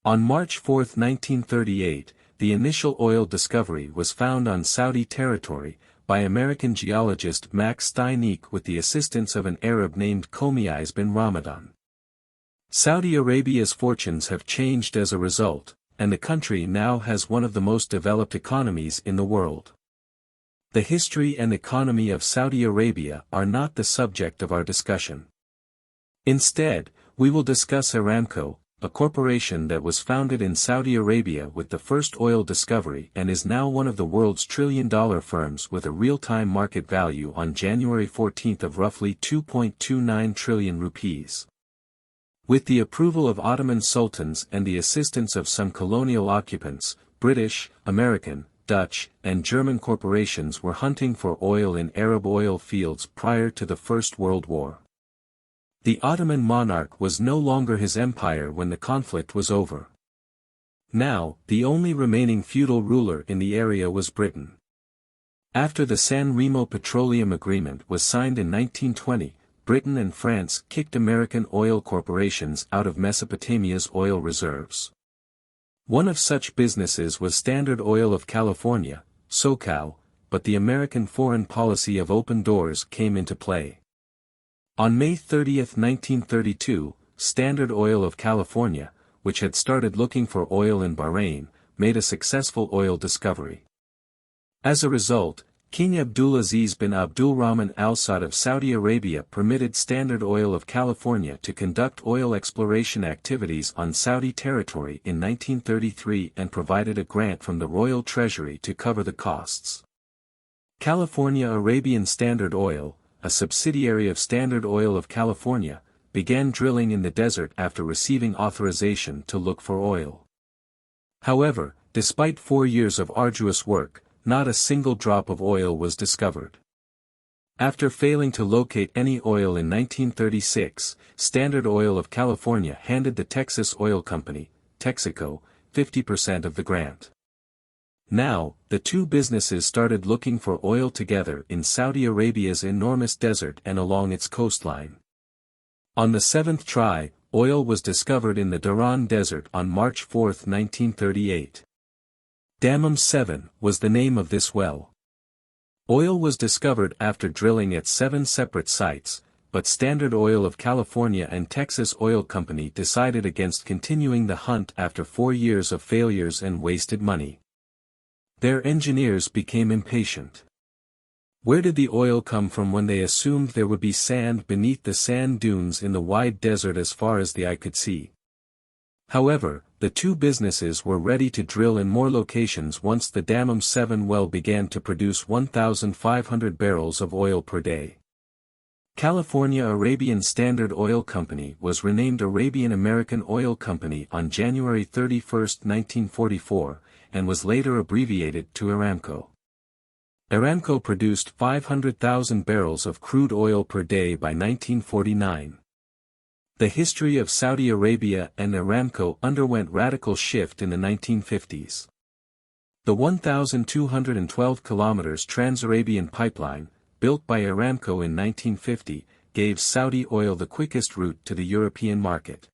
On March 4, 1938, the initial oil discovery was found on Saudi territory, by American geologist Max Steineck with the assistance of an Arab named Khomiys bin Ramadan. Saudi Arabia's fortunes have changed as a result, and the country now has one of the most developed economies in the world. The history and economy of Saudi Arabia are not the subject of our discussion. Instead, we will discuss Aramco, a corporation that was founded in Saudi Arabia with the first oil discovery and is now one of the world's trillion-dollar firms with a real-time market value on January 14 of roughly 2.29 trillion rupees. With the approval of Ottoman sultans and the assistance of some colonial occupants, British, American, Dutch, and German corporations were hunting for oil in Arab oil fields prior to the First World War. The Ottoman monarch was no longer his empire when the conflict was over. Now, the only remaining feudal ruler in the area was Britain. After the San Remo Petroleum Agreement was signed in 1920, Britain and France kicked American oil corporations out of Mesopotamia's oil reserves. One of such businesses was Standard Oil of California, SoCal, but the American foreign policy of open doors came into play. On May 30, 1932, Standard Oil of California, which had started looking for oil in Bahrain, made a successful oil discovery. As a result, King Abdulaziz bin Abdulrahman Al Saud of Saudi Arabia permitted Standard Oil of California to conduct oil exploration activities on Saudi territory in 1933 and provided a grant from the Royal Treasury to cover the costs. California Arabian Standard Oil, a subsidiary of Standard Oil of California, began drilling in the desert after receiving authorization to look for oil. However, despite 4 years of arduous work, not a single drop of oil was discovered. After failing to locate any oil in 1936, Standard Oil of California handed the Texas Oil Company, Texaco, 50% of the grant. Now, the two businesses started looking for oil together in Saudi Arabia's enormous desert and along its coastline. On the seventh try, oil was discovered in the Dharan Desert on March 4, 1938. Dammam 7 was the name of this well. Oil was discovered after drilling at 7 separate sites, but Standard Oil of California and Texas Oil Company decided against continuing the hunt after 4 years of failures and wasted money. Their engineers became impatient. Where did the oil come from when they assumed there would be sand beneath the sand dunes in the wide desert as far as the eye could see? However, the two businesses were ready to drill in more locations once the Dammam 7 well began to produce 1,500 barrels of oil per day. California Arabian Standard Oil Company was renamed Arabian American Oil Company on January 31, 1944, and was later abbreviated to Aramco. Aramco produced 500,000 barrels of crude oil per day by 1949. The history of Saudi Arabia and Aramco underwent radical shift in the 1950s. The 1,212 kilometers Trans-Arabian pipeline, built by Aramco in 1950, gave Saudi oil the quickest route to the European market.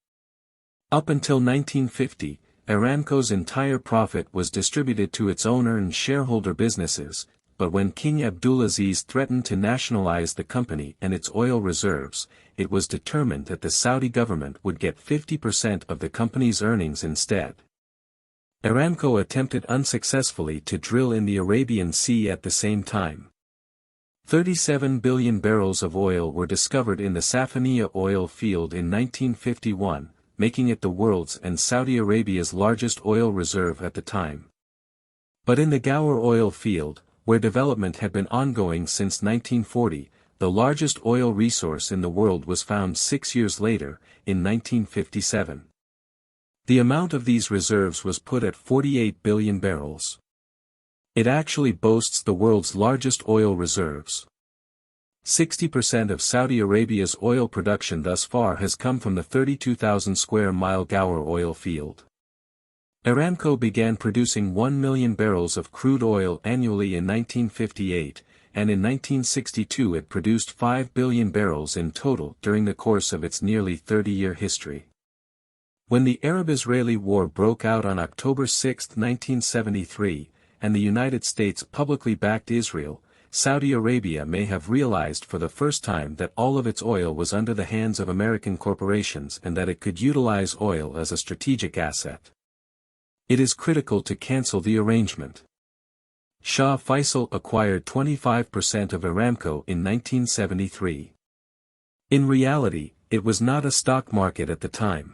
Up until 1950, Aramco's entire profit was distributed to its owner and shareholder businesses, but when King Abdulaziz threatened to nationalize the company and its oil reserves, it was determined that the Saudi government would get 50% of the company's earnings instead. Aramco attempted unsuccessfully to drill in the Arabian Sea at the same time. 37 billion barrels of oil were discovered in the Safaniya oil field in 1951, making it the world's and Saudi Arabia's largest oil reserve at the time. But in the Ghawar oil field, where development had been ongoing since 1940, the largest oil resource in the world was found 6 years later, in 1957. The amount of these reserves was put at 48 billion barrels. It actually boasts the world's largest oil reserves. 60% of Saudi Arabia's oil production thus far has come from the 32,000 square mile Ghawar oil field. Aramco began producing 1 million barrels of crude oil annually in 1958, and in 1962 it produced 5 billion barrels in total during the course of its nearly 30-year history. When the Arab-Israeli War broke out on October 6, 1973, and the United States publicly backed Israel, Saudi Arabia may have realized for the first time that all of its oil was under the hands of American corporations and that it could utilize oil as a strategic asset. It is critical to cancel the arrangement. Shah Faisal acquired 25% of Aramco in 1973. In reality, it was not a stock market at the time.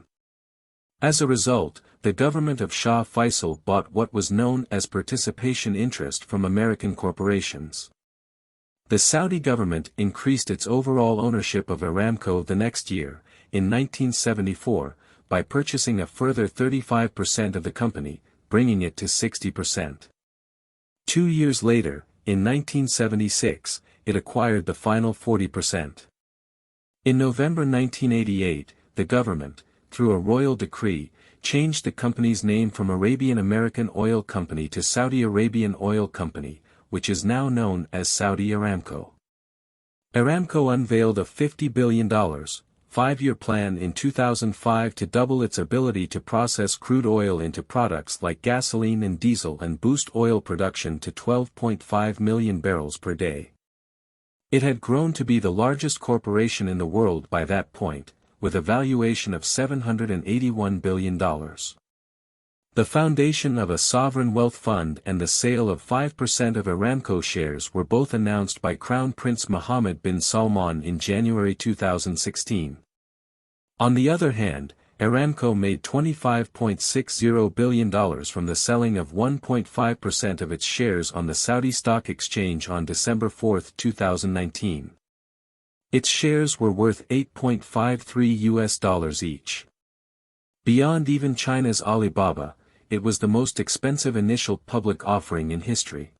As a result, the government of Shah Faisal bought what was known as participation interest from American corporations. The Saudi government increased its overall ownership of Aramco the next year, in 1974, by purchasing a further 35% of the company, bringing it to 60%. 2 years later, in 1976, it acquired the final 40%. In November 1988, the government, through a royal decree, changed the company's name from Arabian American Oil Company to Saudi Arabian Oil Company, which is now known as Saudi Aramco. Aramco unveiled a $50 billion, 5-year plan in 2005 to double its ability to process crude oil into products like gasoline and diesel and boost oil production to 12.5 million barrels per day. It had grown to be the largest corporation in the world by that point, with a valuation of $781 billion. The foundation of a sovereign wealth fund and the sale of 5% of Aramco shares were both announced by Crown Prince Mohammed bin Salman in January 2016. On the other hand, Aramco made $25.60 billion from the selling of 1.5% of its shares on the Saudi Stock Exchange on December 4, 2019. Its shares were worth $8.53 each. Beyond even China's Alibaba, it was the most expensive initial public offering in history.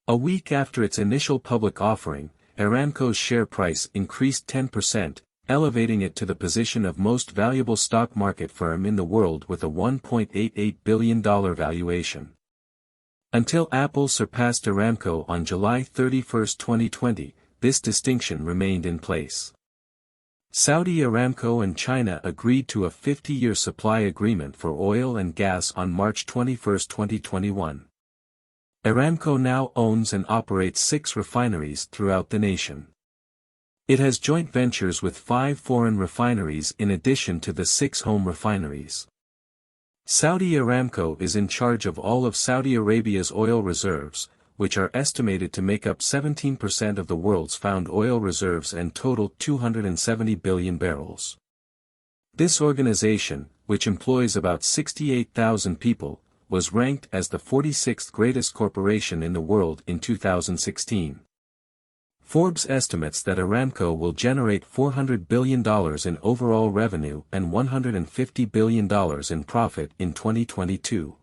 A week after its initial public offering, Aramco's share price increased 10%, elevating it to the position of most valuable stock market firm in the world with a $1.88 billion valuation. Until Apple surpassed Aramco on July 31, 2020, this distinction remained in place. Saudi Aramco and China agreed to a 50-year supply agreement for oil and gas on March 21, 2021. Aramco now owns and operates 6 refineries throughout the nation. It has joint ventures with 5 foreign refineries in addition to the 6 home refineries. Saudi Aramco is in charge of all of Saudi Arabia's oil reserves, which are estimated to make up 17% of the world's found oil reserves and total 270 billion barrels. This organization, which employs about 68,000 people, was ranked as the 46th greatest corporation in the world in 2016. Forbes estimates that Aramco will generate $400 billion in overall revenue and $150 billion in profit in 2022.